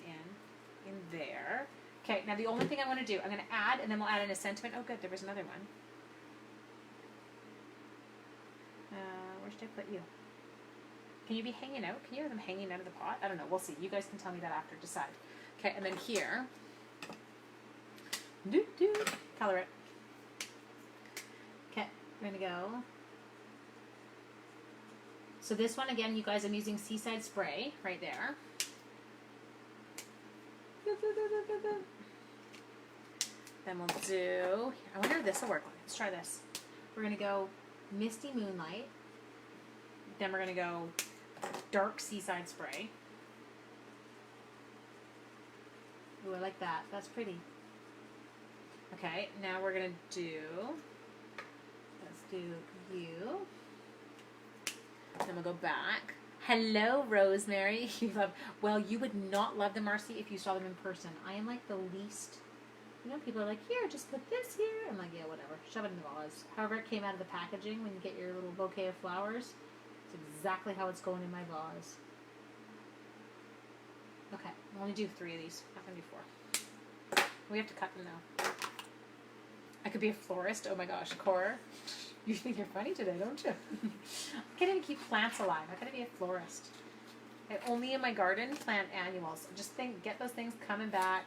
in there. Okay, now the only thing I want to do, I'm going to add, and then we'll add in a sentiment. Oh, good, there was another one. Where should I put you? Can you be hanging out? Can you have them hanging out of the pot? I don't know. We'll see. You guys can tell me that after. Decide. Okay, and then here. Color it. Okay, we're going to go. So this one, again, you guys, I'm using Seaside Spray right there. Then we'll do, I wonder if this will work. Let's try this. We're going to go Misty Moonlight. Then we're going to go Dark Seaside Spray. Ooh, I like that. That's pretty. Okay, now we're going to do, let's do you. Then we'll go back. Hello, Rosemary. You love, well, you would not love them, Marcy, if you saw them in person. I am like the least, you know, people are like, here, just put this here. I'm like, yeah, whatever. Shove it in the vase. However it came out of the packaging when you get your little bouquet of flowers, it's exactly how it's going in my vase. Okay, I'll only do 3 of these. Not going to do 4. We have to cut them now. I could be a florist. Oh my gosh, Cora. You think you're funny today, don't you? I can't even keep plants alive. I gotta be a florist. I only in my garden plant annuals. Just get those things coming back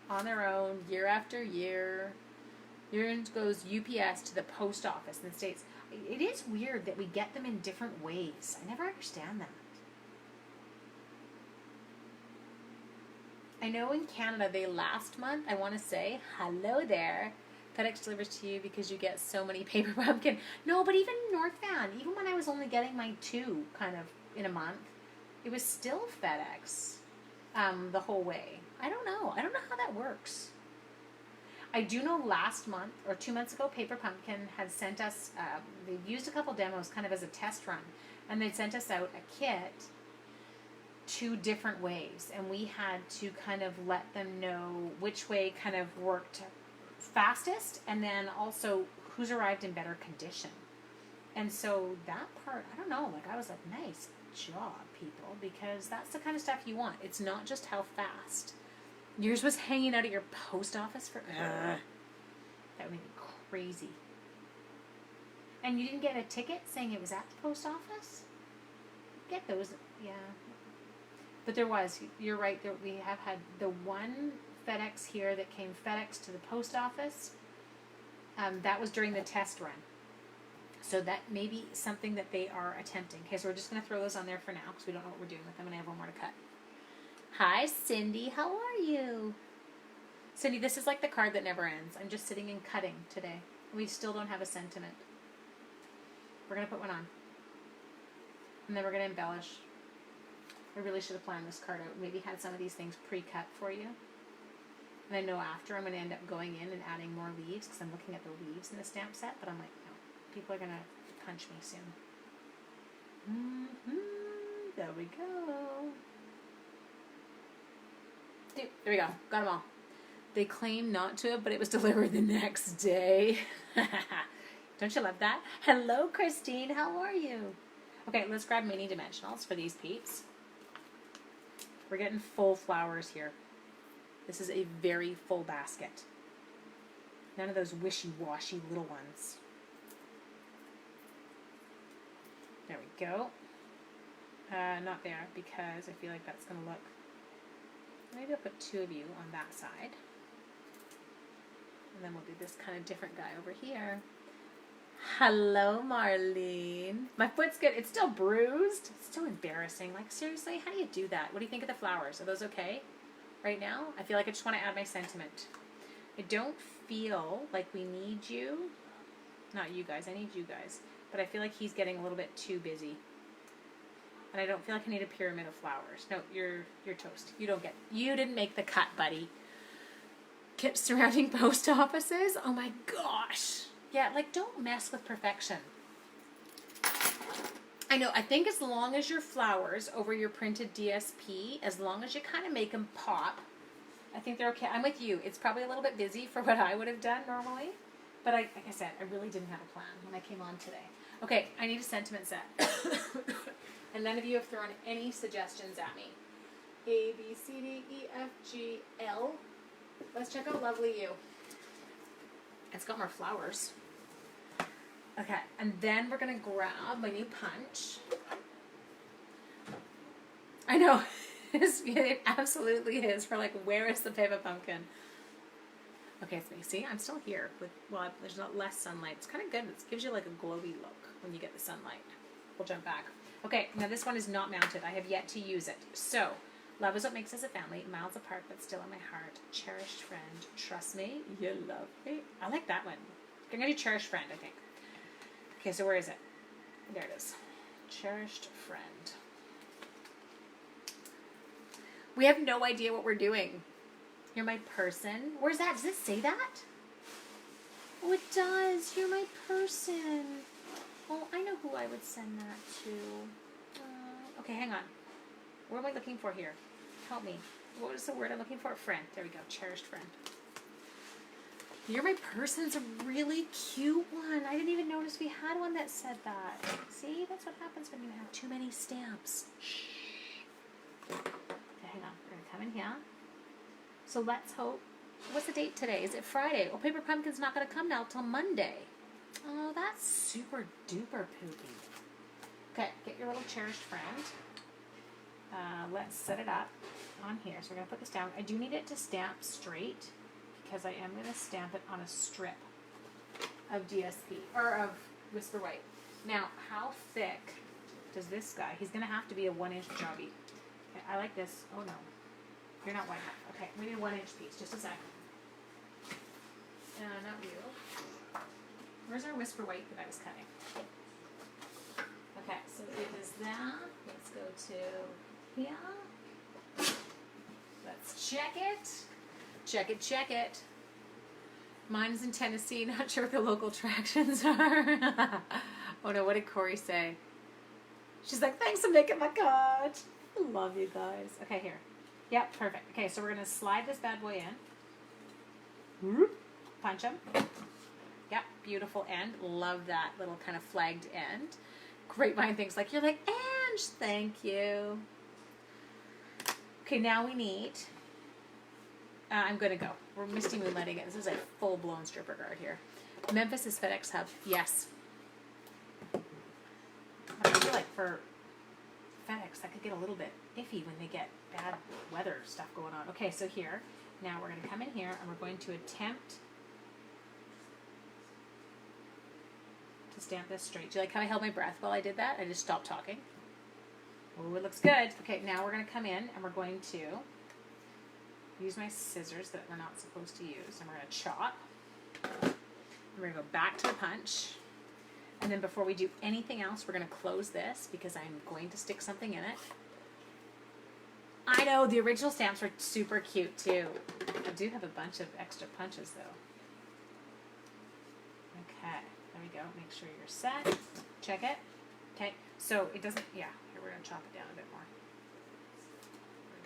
on their own year after year. Here goes UPS to the post office in the States. It is weird that we get them in different ways. I never understand that. I know in Canada, last month, I want to say, hello there. FedEx delivers to you because you get so many paper pumpkin. No, but even in North Van, even when I was only getting my 2 kind of in a month, it was still FedEx the whole way. I don't know. I don't know how that works. I do know last month or 2 months ago, Paper Pumpkin had sent us, they used a couple demos kind of as a test run, and they'd sent us out a kit 2 different ways, and we had to kind of let them know which way kind of worked fastest, and then also who's arrived in better condition. And so that part, I don't know, like I was like, nice job, people, because that's the kind of stuff you want. It's not just how fast. Yours was hanging out at your post office forever. That would make me crazy. And you didn't get a ticket saying it was at the post office? Get those, yeah. But there was, you're right, we have had the one FedEx here that came FedEx to the post office. That was during the test run. So that may be something that they are attempting. Okay, so we're just going to throw those on there for now because we don't know what we're doing with them, and I have one more to cut. Hi, Cindy. How are you? Cindy, this is like the card that never ends. I'm just sitting and cutting today. We still don't have a sentiment. We're going to put one on. And then we're going to embellish. I really should have planned this card out. Maybe had some of these things pre-cut for you. And I know after I'm going to end up going in and adding more leaves because I'm looking at the leaves in the stamp set. But I'm like, no. People are going to punch me soon. There we go. There we go. Got them all. They claim not to have, but it was delivered the next day. Don't you love that? Hello, Christine. How are you? Okay, let's grab mini dimensionals for these peeps. We're getting full flowers here. This is a very full basket. None of those wishy-washy little ones. There we go. Not there because I feel like that's going to look... Maybe I'll put 2 of you on that side. And then we'll do this kind of different guy over here. Hello, Marlene. My foot's good. It's still bruised. It's still embarrassing. Like, seriously, how do you do that? What do you think of the flowers? Are those okay right now? I feel like I just want to add my sentiment. I don't feel like we need you. Not you guys. I need you guys. But I feel like he's getting a little bit too busy. And I don't feel like I need a pyramid of flowers. No, you're toast. You didn't make the cut, buddy. Kept surrounding post offices? Oh my gosh. Yeah, like don't mess with perfection. I know, I think as long as your flowers over your printed DSP, as long as you kind of make them pop, I think they're okay. I'm with you. It's probably a little bit busy for what I would have done normally. But like I said, I really didn't have a plan when I came on today. Okay, I need a sentiment set. And none of you have thrown any suggestions at me. A, B, C, D, E, F, G, L. Let's check out Lovely You. It's got more flowers. Okay, and then we're going to grab my new punch. I know. It absolutely is. For like, where is the paper pumpkin? Okay, it's me. See, I'm still here. Well, there's not less sunlight. It's kind of good. It gives you like a glowy look when you get the sunlight. We'll jump back. Okay, now this one is not mounted. I have yet to use it. So, love is what makes us a family. Miles apart, but still in my heart. Cherished friend. Trust me, you love me. I like that one. I'm going to do cherished friend, I think. Okay, so where is it? There it is. Cherished friend. We have no idea what we're doing. You're my person. Where's that? Does it say that? Oh, it does. You're my person. Oh, I know who I would send that to. Okay, hang on. What am I looking for here? Help me. What is the word I'm looking for? Friend. There we go. Cherished friend. You're my person's a really cute one. I didn't even notice we had one that said that. See? That's what happens when you have too many stamps. Shh. Okay, hang on. We're going to come in here. So let's hope. What's the date today? Is it Friday? Well, Paper Pumpkin's not going to come now till Monday. Oh, that's super duper poopy. Okay, get your little cherished friend. Let's set it up on here. So we're going to put this down. I do need it to stamp straight because I am going to stamp it on a strip of DSP, or of Whisper White. Now, how thick does this guy? He's going to have to be a 1-inch jobby. Okay, I like this. Oh no, you're not wide enough. Okay, we need a 1-inch piece. Just a sec. Not you. Where's our Whisper White that I was cutting? Okay, so it is that. Let's go to here. Let's check it. Check it, check it. Mine's in Tennessee, not sure what the local attractions are. Oh no, what did Corey say? She's like, thanks for making my card. I love you guys. Okay, here. Yep, perfect. Okay, so we're going to slide this bad boy in. Punch him. Yep, beautiful end. Love that little kind of flagged end. Grapevine things like, you're like, Ange, thank you. Okay, now we need, I'm going to go. We're Misty Moonlighting it. This is a full-blown stripper guard here. Memphis is FedEx Hub. Yes. I feel like for FedEx, that could get a little bit iffy when they get bad weather stuff going on. Okay, so here, now we're going to come in here and we're going to attempt to stamp this straight. Do you like how I held my breath while I did that? I just stopped talking. Oh, it looks good. Okay, now we're going to come in and we're going to use my scissors that we're not supposed to use, and we're going to chop. And we're going to go back to the punch. And then before we do anything else, we're going to close this because I'm going to stick something in it. I know, the original stamps were super cute too. I do have a bunch of extra punches though. Okay, there we go. Make sure you're set. Check it. Okay, so it doesn't, yeah, here we're going to chop it down a bit more.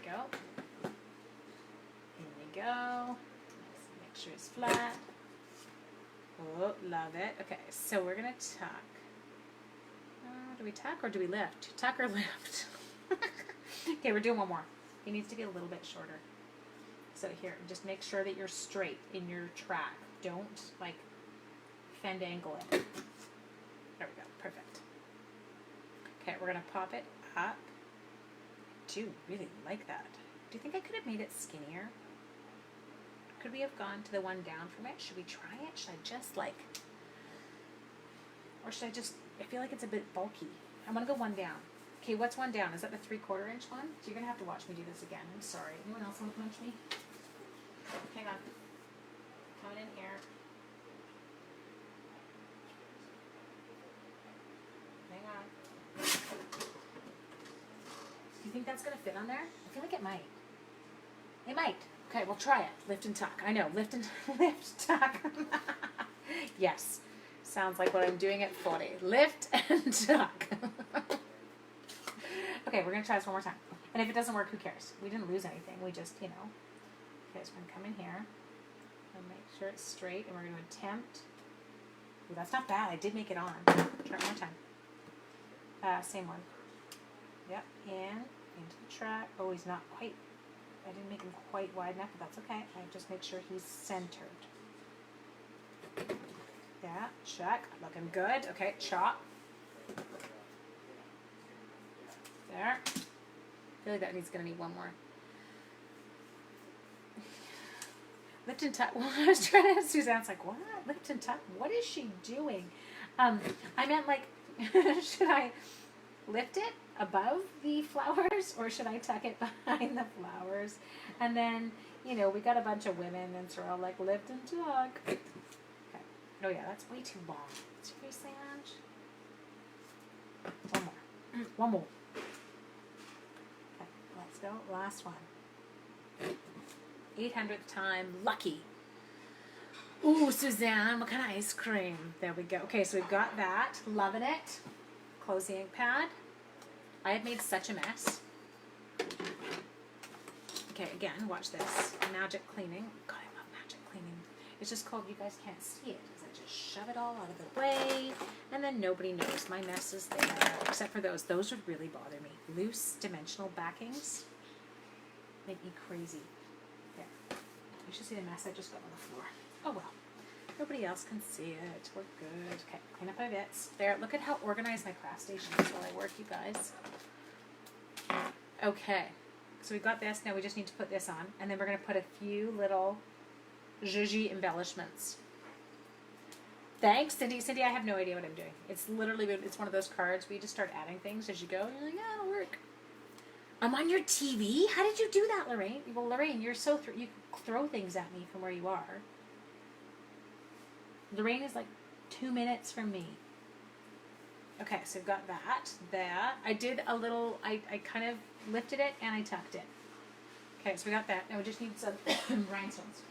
There we go. Go. Let's make sure it's flat. Oh, love it. Okay, so we're going to tuck. Do we tuck or do we lift? Tuck or lift? Okay, we're doing one more. He needs to be a little bit shorter. So here, just make sure that you're straight in your track. Don't, like, fend angle it. There we go. Perfect. Okay, we're going to pop it up. I do really like that. Do you think I could have made it skinnier? Could we have gone to the one down from it? Should we try it? Should I just like, or should I just, I feel like it's a bit bulky. I'm going to go one down. Okay, what's one down? Is that the 3/4 inch one? So you're going to have to watch me do this again. I'm sorry. Anyone else want to punch me? Hang on. Coming in here. Hang on. Do you think that's going to fit on there? I feel like it might. It might. Okay, we'll try it. Lift and tuck. I know. Lift and tuck. Yes. Sounds like what I'm doing at 40. Lift and tuck. Okay, we're going to try this one more time. And if it doesn't work, who cares? We didn't lose anything. We just, you know. Okay, so we're going to come in here and make sure it's straight. And we're going to attempt. Ooh, that's not bad. I did make it on. Try it one more time. Same one. Yep. Into the track. Oh, he's not quite. I didn't make him quite wide enough, but that's okay. I just make sure he's centered. Yeah, check. Looking good. Okay, chop. There. I feel like that needs going to need one more. Lift and tuck. Well, I was trying to ask Suzanne's like, what? Lift and tuck? What is she doing? I meant like, should I lift it above the flowers or should I tuck it behind the flowers? And then, you know, we got a bunch of women and so we're all like, lift and tuck. Okay. Oh yeah, that's way too long. Seriously, Ange? One more. One more. Okay, let's go. Last one. 800th time. Lucky. Ooh, Suzanne, what kind of ice cream? There we go. Okay, so we've got that. Loving it. Close the ink pad. I have made such a mess. Okay, again, watch this. Magic cleaning. God, I love magic cleaning. It's just called, you guys can't see it, because I just shove it all out of the way, and then nobody knows. My mess is there, except for those. Those would really bother me. Loose dimensional backings make me crazy. There. You should see the mess I just got on the floor. Oh well. Nobody else can see it. We're good. Okay, clean up my bits. There, look at how organized my craft station is while I work, you guys. Okay, so we've got this. Now we just need to put this on. And then we're going to put a few little zhuzhi embellishments. Thanks, Cindy. Cindy, I have no idea what I'm doing. It's literally, it's one of those cards where you just start adding things as you go. You're like, yeah, it'll work. I'm on your TV? How did you do that, Lorraine? Well, Lorraine, you're so, you throw things at me from where you are. Lorraine is like 2 minutes from me. Okay, so we've got that. I did a little, I kind of lifted it and I tucked it. Okay, so we got that. Now we just need some rhinestones.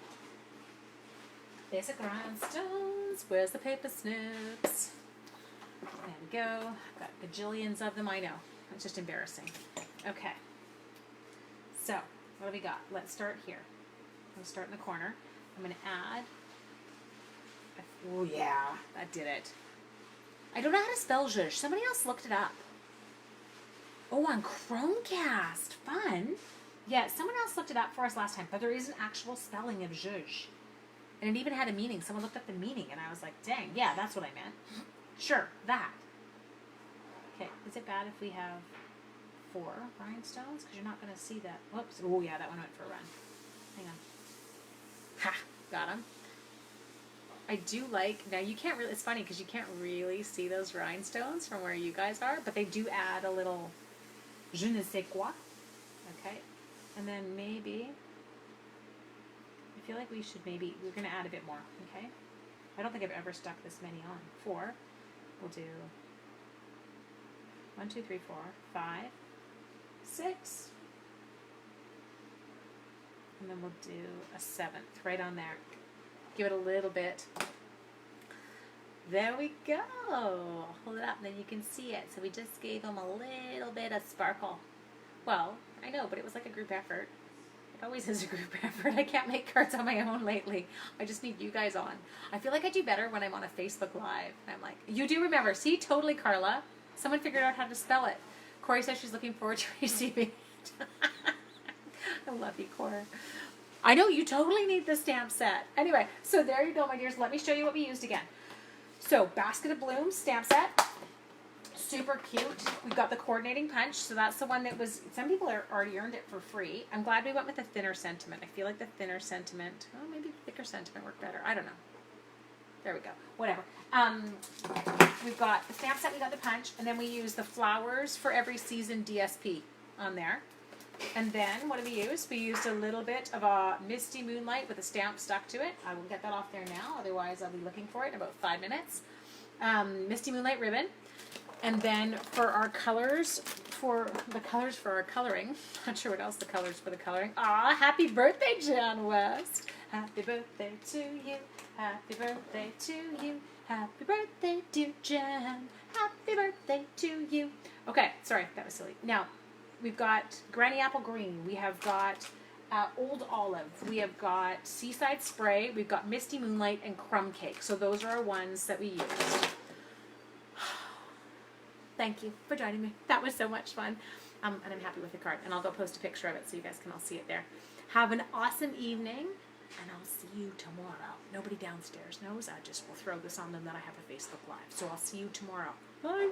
Basic rhinestones. Where's the paper snips? There we go. I've got bajillions of them, I know. It's just embarrassing. Okay. So, what do we got? Let's start here. I'm going to start in the corner. I'm going to add. Oh, yeah. That did it. I don't know how to spell zhuzh. Somebody else looked it up. Oh, on Chromecast. Fun. Yeah, someone else looked it up for us last time, but there is an actual spelling of zhuzh. And it even had a meaning. Someone looked up the meaning, and I was like, dang, yeah, that's what I meant. Sure, that. Okay, is it bad if we have 4 rhinestones? Because you're not going to see that. Whoops. Oh, yeah, that one went for a run. Hang on. Ha! Got him. I do like, now you can't really, it's funny because you can't really see those rhinestones from where you guys are, but they do add a little je ne sais quoi. Okay. And then maybe, I feel like we should maybe, we're going to add a bit more. Okay. I don't think I've ever stuck this many on. 4. We'll do 1, 2, 3, 4, 5, 6. And then we'll do a 7th right on there. Give it a little bit. There we go. Hold it up, and then you can see it. So we just gave them a little bit of sparkle. Well, I know, but it was like a group effort. It always is a group effort. I can't make cards on my own lately. I just need you guys on. I feel like I do better when I'm on a Facebook Live. I'm like, you do remember. See, totally, Carla. Someone figured out how to spell it. Corey says she's looking forward to receiving it. I love you, Cora. I know, you totally need the stamp set. Anyway, so there you go, my dears. Let me show you what we used again. So, Basket of Blooms stamp set. Super cute. We've got the coordinating punch. So that's the one that was, some people already earned it for free. I'm glad we went with the thinner sentiment. I feel like the thinner sentiment, oh, maybe the thicker sentiment worked better. I don't know. There we go. Whatever. We've got the stamp set, we got the punch, and then we use the Flowers for Every Season DSP on there. And then, what did we use? We used a little bit of a Misty Moonlight with a stamp stuck to it. I will get that off there now, otherwise I'll be looking for it in about 5 minutes. Misty Moonlight ribbon. And then for our colors, for our coloring, not sure what else the colors for the coloring. Ah, happy birthday, Jan West. Happy birthday to you. Happy birthday to you. Happy birthday, dear Jan. Happy birthday to you. Okay, sorry, that was silly. Now, we've got Granny Apple Green. We have got Old Olive. We have got Seaside Spray. We've got Misty Moonlight and Crumb Cake. So those are our ones that we used. Thank you for joining me. That was so much fun. And I'm happy with the card. And I'll go post a picture of it so you guys can all see it there. Have an awesome evening. And I'll see you tomorrow. Nobody downstairs knows. I just will throw this on them that I have a Facebook Live. So I'll see you tomorrow. Bye.